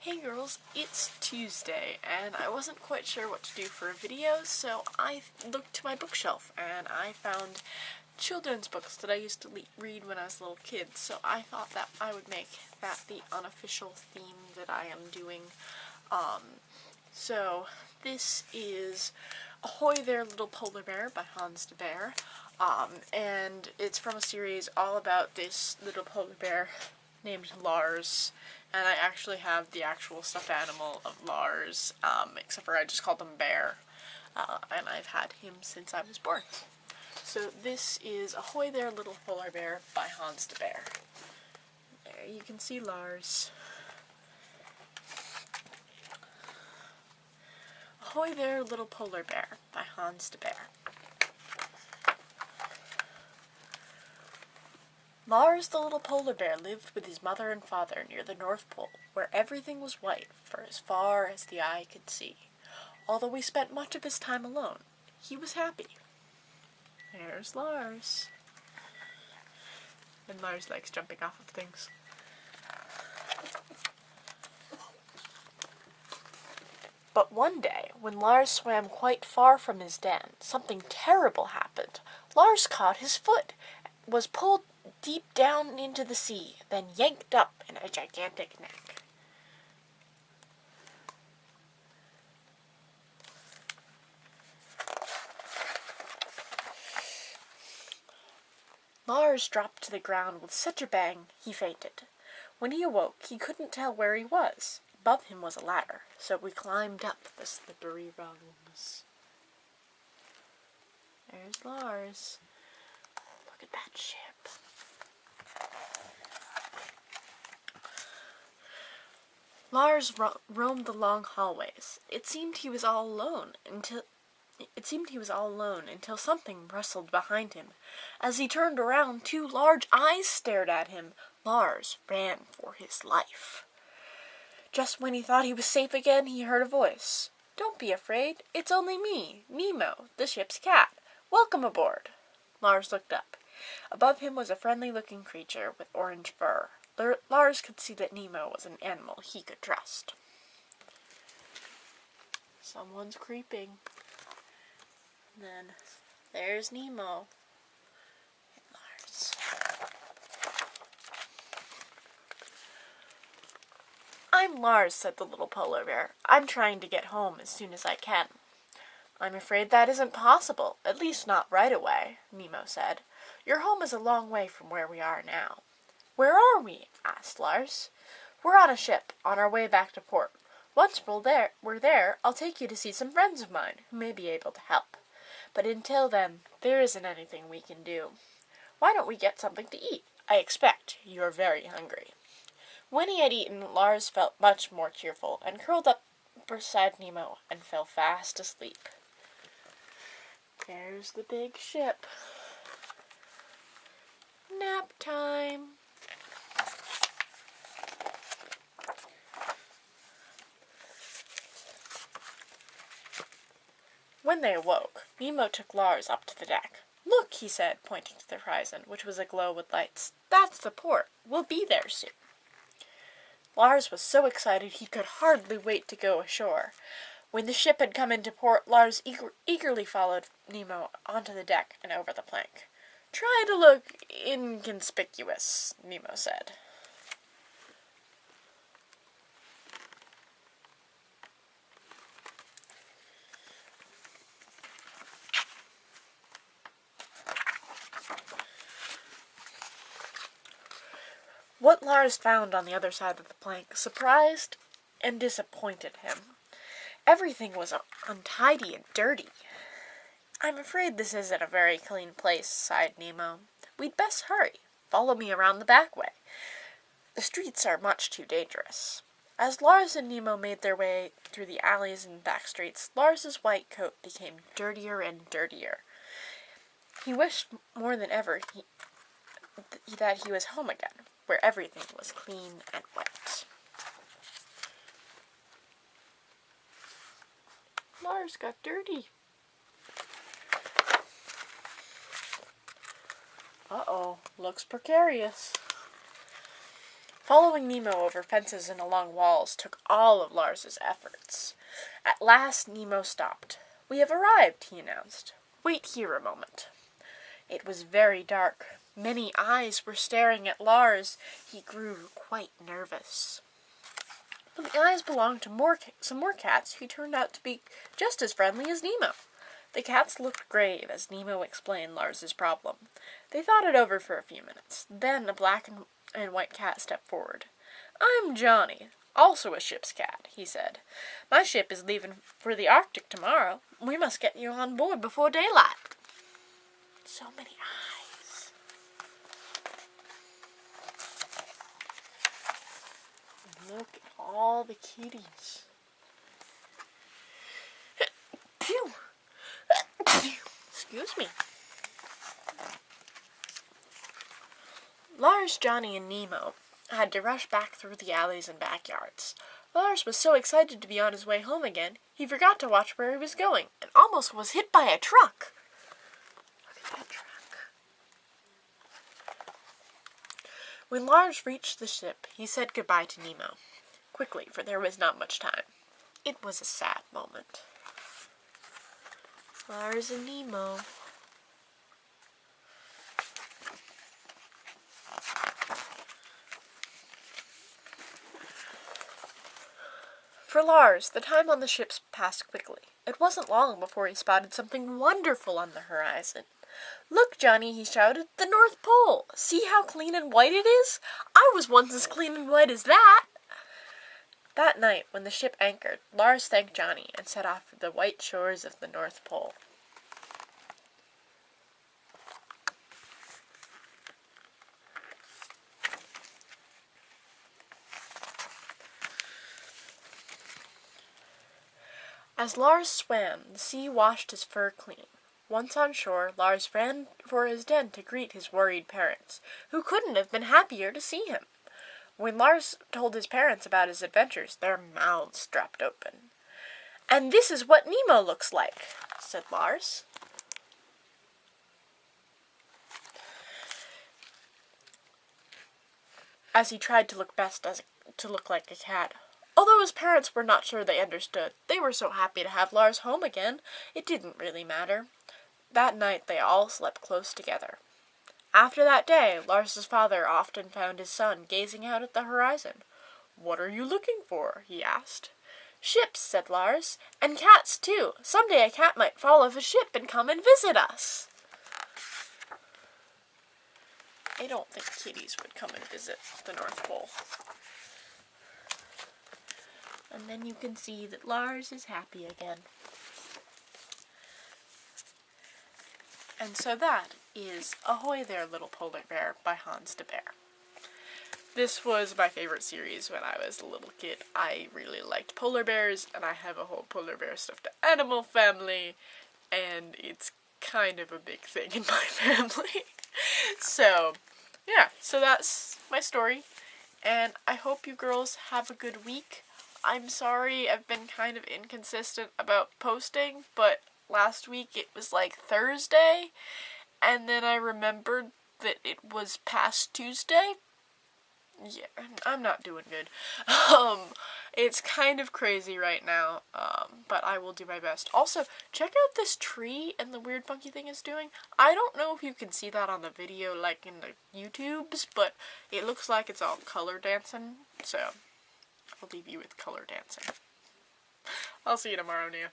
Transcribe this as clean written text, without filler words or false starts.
Hey girls, it's Tuesday, and I wasn't quite sure what to do for a video, so I looked to my bookshelf, and I found children's books that I used to read when I was a little kid, so I thought that I would make that the unofficial theme that I am doing. So this is Ahoy There Little Polar Bear by Hans de Beer, and it's from a series all about this little polar bear named Lars, and I actually have the actual stuffed animal of Lars, except for I just called him Bear, and I've had him since I was born. So this is Ahoy There Little Polar Bear by Hans de Beer. There you can see Lars. Ahoy There Little Polar Bear by Hans de Beer. Lars the little polar bear lived with his mother and father near the North Pole, where everything was white for as far as the eye could see. Although he spent much of his time alone, he was happy. There's Lars. And Lars likes jumping off of things. But one day, when Lars swam quite far from his den, something terrible happened. Lars caught his foot, was pulled deep down into the sea, then yanked up in a gigantic neck. Lars dropped to the ground with such a bang he fainted. When he awoke, he couldn't tell where he was. Above him was a ladder, so we climbed up the slippery rungs. There's Lars. Look at that ship. Lars roamed the long hallways. It seemed he was all alone until something rustled behind him. As he turned around, two large eyes stared at him. Lars ran for his life. Just when he thought he was safe again, he heard a voice. "Don't be afraid. It's only me, Nemo, the ship's cat. Welcome aboard." Lars looked up. Above him was a friendly-looking creature with orange fur. Lars could see that Nemo was an animal he could trust. Someone's creeping. And then there's Nemo and Lars. "I'm Lars," said the little polar bear. "I'm trying to get home as soon as I can." "I'm afraid that isn't possible, at least not right away," Nemo said. "Your home is a long way from where we are now." "Where are we?" asked Lars. "We're on a ship, on our way back to port. Once we're there, I'll take you to see some friends of mine who may be able to help. But until then, there isn't anything we can do. Why don't we get something to eat? I expect you're very hungry." When he had eaten, Lars felt much more cheerful and curled up beside Nemo and fell fast asleep. There's the big ship. Nap time. When they awoke, Nemo took Lars up to the deck. "Look," he said, pointing to the horizon, which was aglow with lights. "That's the port. We'll be there soon." Lars was so excited he could hardly wait to go ashore. When the ship had come into port, Lars eagerly followed Nemo onto the deck and over the plank. "Try to look inconspicuous," Nemo said. What Lars found on the other side of the plank surprised and disappointed him. Everything was untidy and dirty. "I'm afraid this isn't a very clean place," sighed Nemo. "We'd best hurry. Follow me around the back way. The streets are much too dangerous." As Lars and Nemo made their way through the alleys and back streets, Lars's white coat became dirtier and dirtier. He wished more than ever that he was home again, where everything was clean and white. Lars got dirty. Uh-oh, looks precarious. Following Nemo over fences and along walls took all of Lars's efforts. At last Nemo stopped. "We have arrived," he announced. "Wait here a moment." It was very dark. Many eyes were staring at Lars. He grew quite nervous. But the eyes belonged to some more cats who turned out to be just as friendly as Nemo. The cats looked grave as Nemo explained Lars's problem. They thought it over for a few minutes. Then a black and white cat stepped forward. "I'm Johnny, also a ship's cat," he said. "My ship is leaving for the Arctic tomorrow. We must get you on board before daylight." So many eyes. Look at all the kitties. Phew. Excuse me. Lars, Johnny, and Nemo had to rush back through the alleys and backyards. Lars was so excited to be on his way home again, he forgot to watch where he was going and almost was hit by a truck. Look at that truck. When Lars reached the ship, he said goodbye to Nemo. Quickly, for there was not much time. It was a sad moment. Lars and Nemo. For Lars, the time on the ships passed quickly. It wasn't long before he spotted something wonderful on the horizon. "Look, Johnny," he shouted, "the North Pole! See how clean and white it is? I was once as clean and white as that!" That night, when the ship anchored, Lars thanked Johnny and set off for the white shores of the North Pole. As Lars swam, the sea washed his fur clean. Once on shore, Lars ran for his den to greet his worried parents, who couldn't have been happier to see him. When Lars told his parents about his adventures, their mouths dropped open. "And this is what Nemo looks like," said Lars. As he tried to look like a cat. Although his parents were not sure they understood, they were so happy to have Lars home again, it didn't really matter. That night they all slept close together. After that day, Lars's father often found his son gazing out at the horizon. "What are you looking for?" he asked. "Ships," said Lars, "and cats too. Someday a cat might fall off a ship and come and visit us." I don't think kitties would come and visit the North Pole. And then you can see that Lars is happy again. And so that is Ahoy There, Little Polar Bear by Hans de Beer. This was my favorite series when I was a little kid. I really liked polar bears, and I have a whole polar bear stuffed animal family, and it's kind of a big thing in my family. So, yeah, so that's my story, and I hope you girls have a good week. I'm sorry I've been kind of inconsistent about posting, but last week it was like Thursday, and then I remembered that it was past Tuesday. Yeah, I'm not doing good. It's kind of crazy right now, but I will do my best. Also, check out this tree and the weird funky thing it's doing. I don't know if you can see that on the video, like in the YouTubes, but it looks like it's all color dancing, so I'll leave you with color dancing. I'll see you tomorrow, Nia.